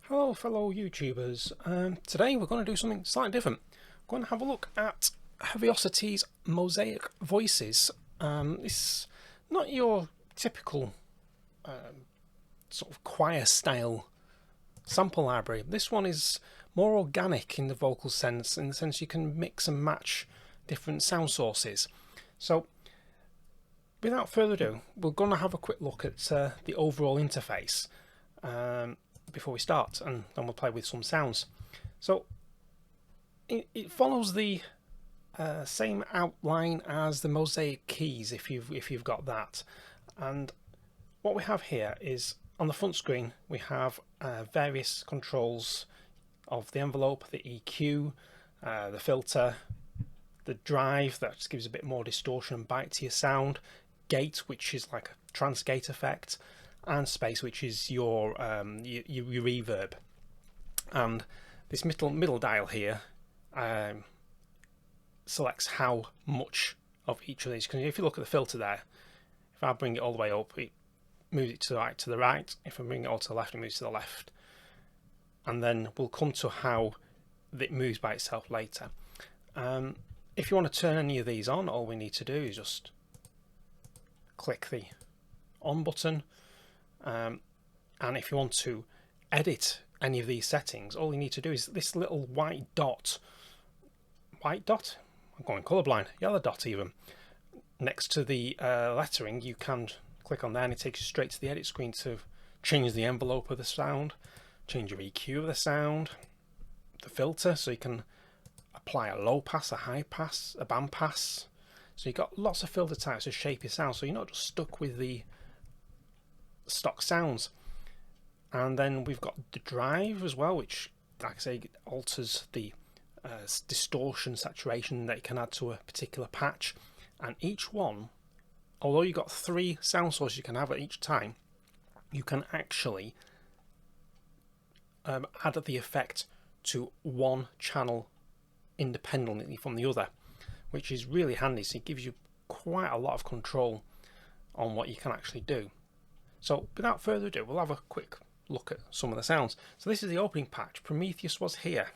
Hello fellow YouTubers, today we're going to do something slightly different. We're going to have a look at Heavocity's Mosaic Voices. It's not your typical sort of choir style sample library. This one is more organic in the vocal sense, in the sense you can mix and match different sound sources. So without further ado, we're going to have a quick look at the overall interface before we start, and then we'll play with some sounds. So it follows the same outline as the Mosaic keys if you've got that. And what we have here is, on the front screen we have various controls of the envelope, the EQ, the filter, the drive that just gives a bit more distortion and bite to your sound, gate, which is like a trans gate effect, and space, which is your reverb. And this middle dial here selects how much of each of these. Because if you look at the filter there, if I bring it all the way up, it moves it to the right. If I bring it all to the left, it moves to the left. And then we'll come to how it moves by itself later. If you want to turn any of these on, all we need to do is just click the on button. And if you want to edit any of these settings, all you need to do is this little white dot, I'm going colourblind, yellow dot even, next to the lettering. You can click on there and it takes you straight to the edit screen to change the envelope of the sound, change your EQ of the sound, the filter, so you can apply a low pass, a high pass, a band pass. So you've got lots of filter types to shape your sound, so you're not just stuck with the stock sounds. And then we've got the drive as well, which, like I say, alters the distortion, saturation that you can add to a particular patch. And each one, although you've got 3 sound sources you can have at each time, you can actually add the effect to one channel independently from the other, which is really handy. So it gives you quite a lot of control on what you can actually do. So without further ado, we'll have a quick look at some of the sounds. So this is the opening patch, Prometheus Was Here.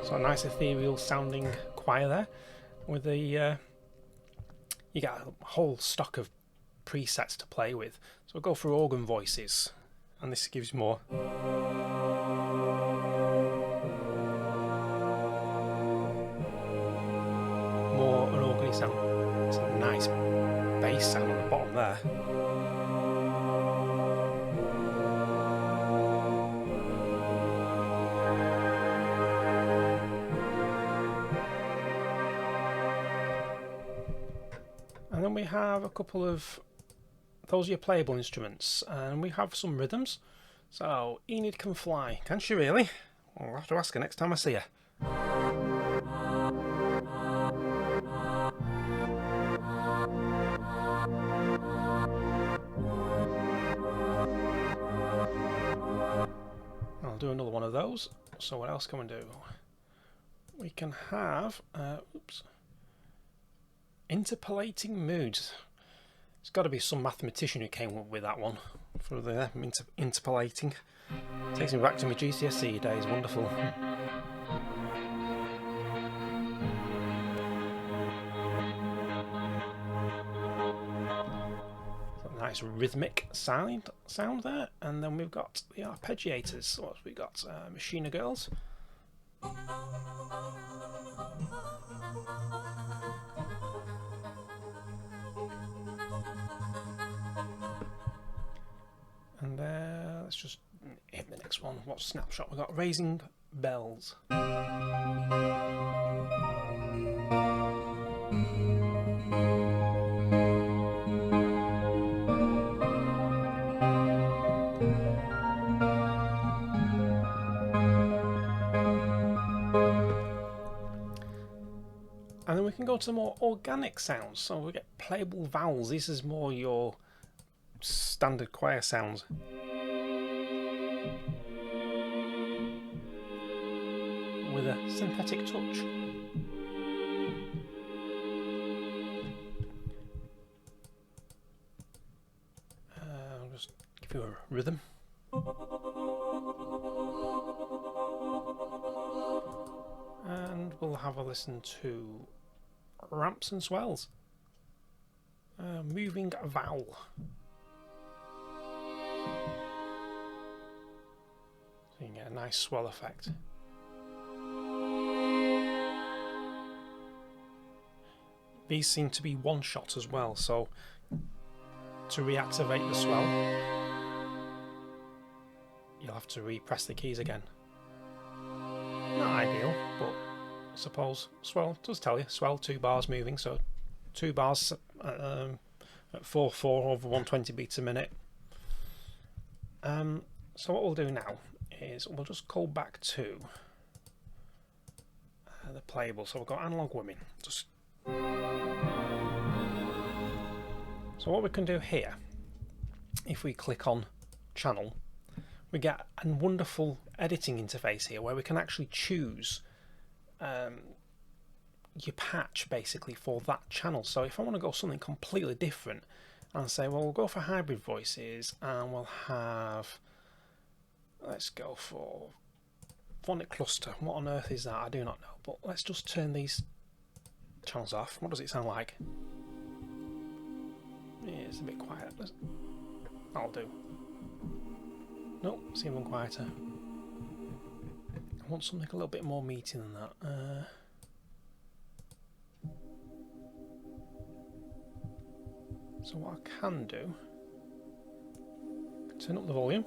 So a nice ethereal sounding choir there, with the you get a whole stock of presets to play with. So we'll go through organ voices, and this gives more an organy sound. It's a nice bass sound on the bottom there. And then we have a couple of, those are your playable instruments, and we have some rhythms. So Enid can fly. Can she really? I'll have to ask her next time I see her. I'll do another one of those. So what else can we do? We can have interpolating moods. It's got to be some mathematician who came up with that one for the interpolating. Takes me back to my GCSE days. Wonderful. Nice rhythmic sound there. And then we've got the arpeggiators. What have we got? Machina Girls. And let's just hit the next one. What snapshot? We've got Raising Bells. to the more organic sounds. So we get playable vowels. This is more your standard choir sounds. With a synthetic touch. I'll just give you a rhythm. And we'll have a listen to ramps and swells. Moving vowel. So you can get a nice swell effect. These seem to be one shot as well, so to reactivate the swell, you'll have to repress the keys again. Not ideal, but I suppose swell does tell you. Swell, 2 bars moving, so 2 bars at 4/4 over 120 beats a minute. So what we'll do now is we'll just call back to the playable. So we've got analog women. So what we can do here, if we click on channel, we get a wonderful editing interface here where we can actually choose your patch basically for that channel. So if I want to go something completely different and say, well, we'll go for hybrid voices and we'll have, let's go for phonic cluster. What on earth is that? I do not know, but let's just turn these channels off. What does it sound like? Yeah, it's a bit quiet. That'll do. Nope, it's even quieter. I want something a little bit more meaty than that. So what I can do, turn up the volume.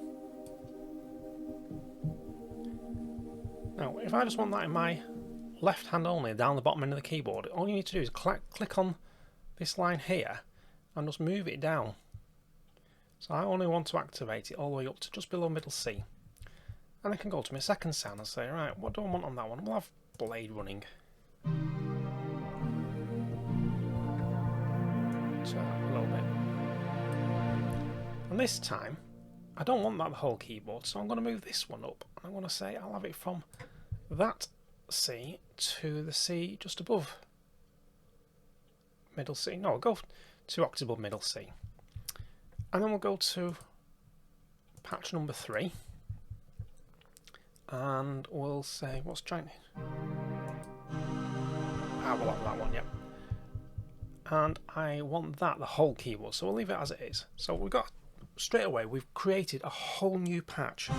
Now, if I just want that in my left hand only, down the bottom end of the keyboard, all you need to do is click on this line here and just move it down. So I only want to activate it all the way up to just below middle C. And I can go to my second sound and say, right, what do I want on that one? We'll have blade running. Turn up a little bit. And this time, I don't want that the whole keyboard, so I'm going to move this one up. I'm going to say I'll have it from that C to the C just above middle C. No, I'll go 2 octaves above middle C. And then we'll go to patch number 3. And we'll say, what's trying? We'll have that one, yep. And I want that, the whole keyboard, so we'll leave it as it is. So we've got, straight away, we've created a whole new patch.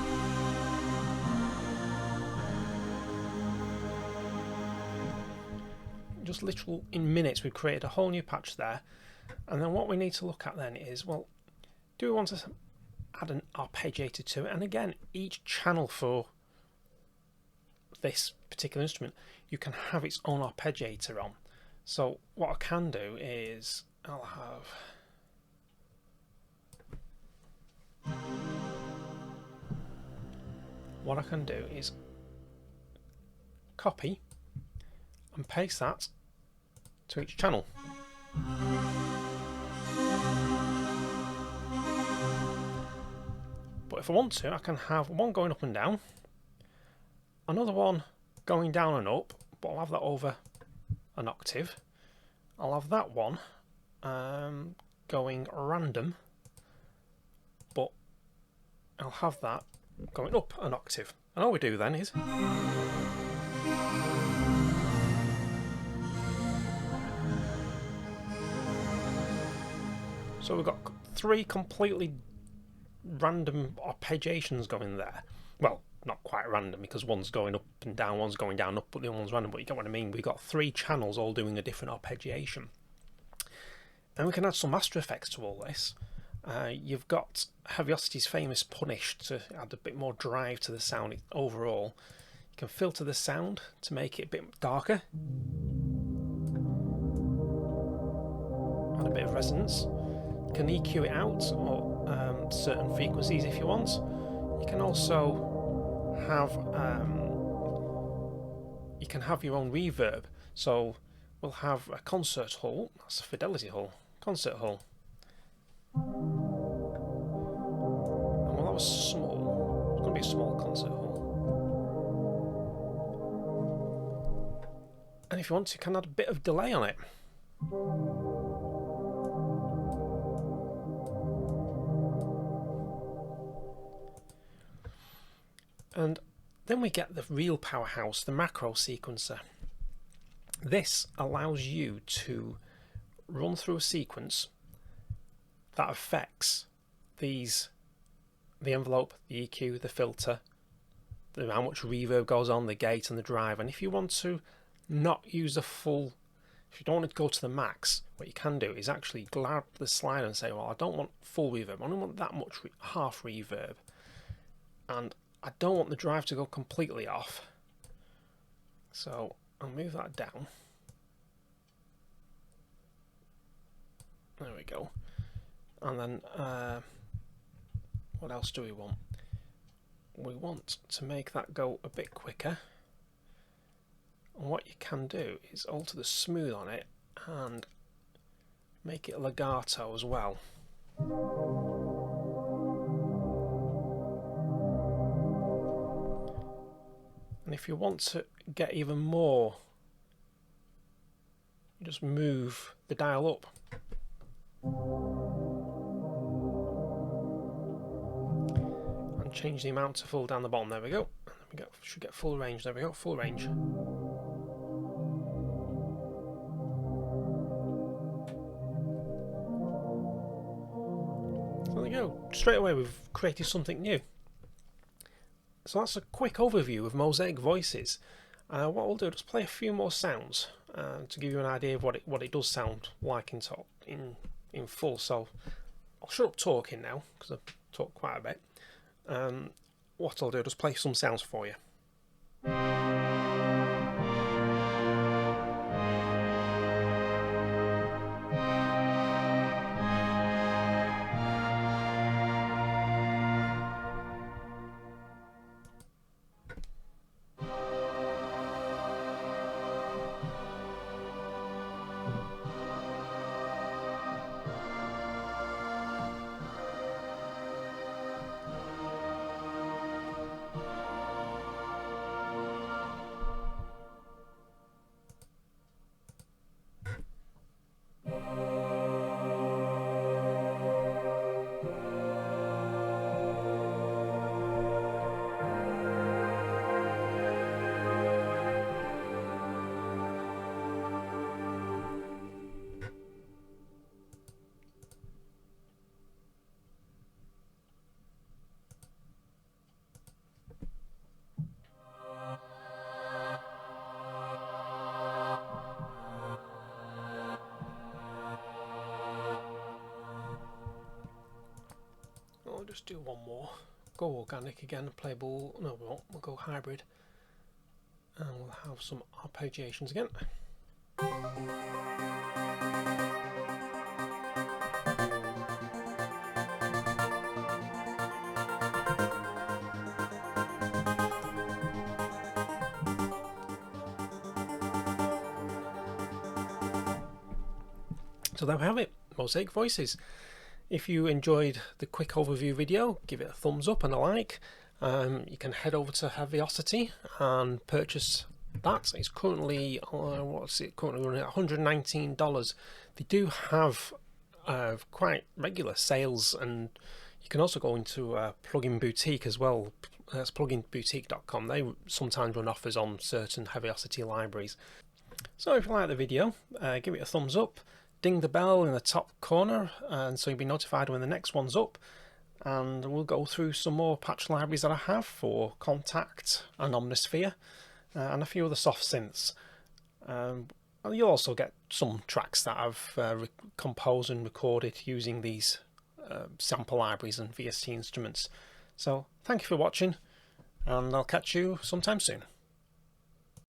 Just literal in minutes, we've created a whole new patch there. And then what we need to look at then is, well, do we want to add an arpeggiator to it? And again, each channel for this particular instrument, you can have its own arpeggiator on. So what I can do is I'll have, what I can do is copy and paste that to each channel. But if I want to, I can have one going up and down, another one going down and up, but I'll have that over an octave. I'll have that one going random, but I'll have that going up an octave. And all we do then is so we've got 3 completely random arpeggiations going there. Well, not quite random because one's going up and down, one's going down up, but the other one's random, but you get what I mean. We've got 3 channels all doing a different arpeggiation. And we can add some master effects to all this. You've got Heavocity's famous punish to add a bit more drive to the sound overall. You can filter the sound to make it a bit darker. Add a bit of resonance. You can EQ it out, or certain frequencies if you want. You can also have you can have your own reverb. So we'll have a concert hall. That's a fidelity hall. Concert hall. And well, that was small. It's going to be a small concert hall. And if you want to, you can add a bit of delay on it. And then we get the real powerhouse, the macro sequencer. This allows you to run through a sequence that affects the envelope, the EQ, the filter, how much reverb goes on, the gate and the drive. And if you want to not use the full, if you don't want to go to the max, what you can do is actually grab the slider and say, well, I don't want full reverb, I only want that much half reverb, and I don't want the drive to go completely off, so I'll move that down. There we go. And then what else do we want? We want to make that go a bit quicker, and what you can do is alter the smooth on it and make it legato as well. And if you want to get even more, you just move the dial up. And change the amount to full down the bottom. There we go. And then we should get full range. There we go, full range. So there we go. Straight away we've created something new. So that's a quick overview of Mosaic Voices. What we'll do is play a few more sounds to give you an idea of what it does sound like in full. So I'll shut up talking now because I've talked quite a bit. What I'll do is play some sounds for you. I'll just do one more. Go organic again, playable. No, we won't. We'll go hybrid, and we'll have some arpeggiations again. So there we have it, Mosaic Voices. If you enjoyed the quick overview video, give it a thumbs up and a like. You can head over to Heavocity and purchase that. It's currently currently running at $119. They do have quite regular sales, and you can also go into Plugin Boutique as well. That's pluginboutique.com. They sometimes run offers on certain Heavocity libraries. So if you like the video, give it a thumbs up. Ding the bell in the top corner, and so you'll be notified when the next one's up. And we'll go through some more patch libraries that I have for Kontakt and Omnisphere, and a few other soft synths. You'll also get some tracks that I've composed and recorded using these sample libraries and VST instruments. So thank you for watching, and I'll catch you sometime soon.